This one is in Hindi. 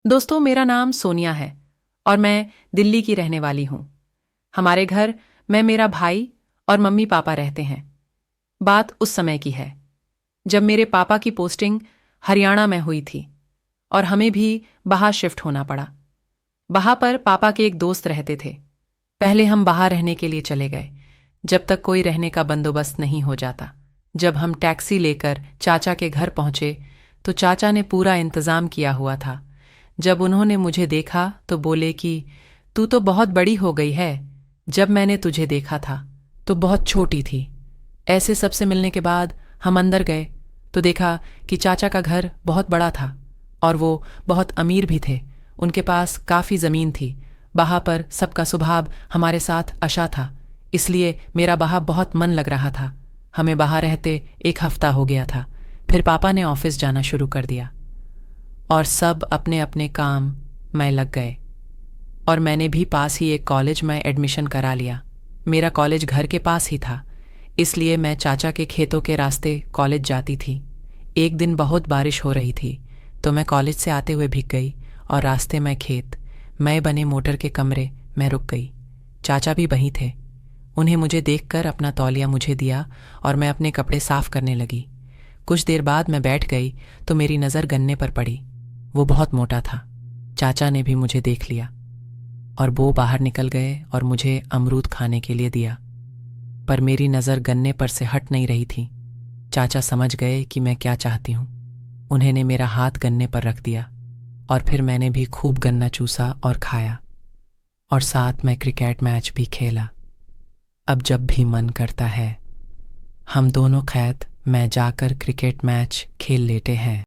दोस्तों, मेरा नाम सोनिया है और मैं दिल्ली की रहने वाली हूँ। हमारे घर मैं, मेरा भाई और मम्मी पापा रहते हैं। बात उस समय की है जब मेरे पापा की पोस्टिंग हरियाणा में हुई थी और हमें भी बाहर शिफ्ट होना पड़ा। वहाँ पर पापा के एक दोस्त रहते थे। पहले हम बाहर रहने के लिए चले गए जब तक कोई रहने का बंदोबस्त नहीं हो जाता। जब हम टैक्सी लेकर चाचा के घर पहुंचे तो चाचा ने पूरा इंतजाम किया हुआ था। जब उन्होंने मुझे देखा तो बोले कि तू तो बहुत बड़ी हो गई है। जब मैंने तुझे देखा था तो बहुत छोटी थी। ऐसे सबसे मिलने के बाद हम अंदर गए तो देखा कि चाचा का घर बहुत बड़ा था और वो बहुत अमीर भी थे। उनके पास काफ़ी ज़मीन थी। वहाँ पर सबका स्वभाव हमारे साथ अच्छा था, इसलिए मेरा वहाँ बहुत मन लग रहा था। हमें वहाँ रहते एक हफ्ता हो गया था। फिर पापा ने ऑफिस जाना शुरू कर दिया और सब अपने अपने काम में लग गए और मैंने भी पास ही एक कॉलेज में एडमिशन करा लिया। मेरा कॉलेज घर के पास ही था, इसलिए मैं चाचा के खेतों के रास्ते कॉलेज जाती थी। एक दिन बहुत बारिश हो रही थी तो मैं कॉलेज से आते हुए भीग गई और रास्ते में खेत मैं बने मोटर के कमरे में रुक गई। चाचा भी वहीं थे। उन्हें मुझे देखकर अपना तौलिया मुझे दिया और मैं अपने कपड़े साफ करने लगी। कुछ देर बाद मैं बैठ गई तो मेरी नज़र गन्ने पर पड़ी। वो बहुत मोटा था। चाचा ने भी मुझे देख लिया और वो बाहर निकल गए और मुझे अमरूद खाने के लिए दिया, पर मेरी नज़र गन्ने पर से हट नहीं रही थी। चाचा समझ गए कि मैं क्या चाहती हूँ। उन्होंने मेरा हाथ गन्ने पर रख दिया और फिर मैंने भी खूब गन्ना चूसा और खाया और साथ में क्रिकेट मैच भी खेला। अब जब भी मन करता है हम दोनों खेत में जाकर क्रिकेट मैच खेल लेते हैं।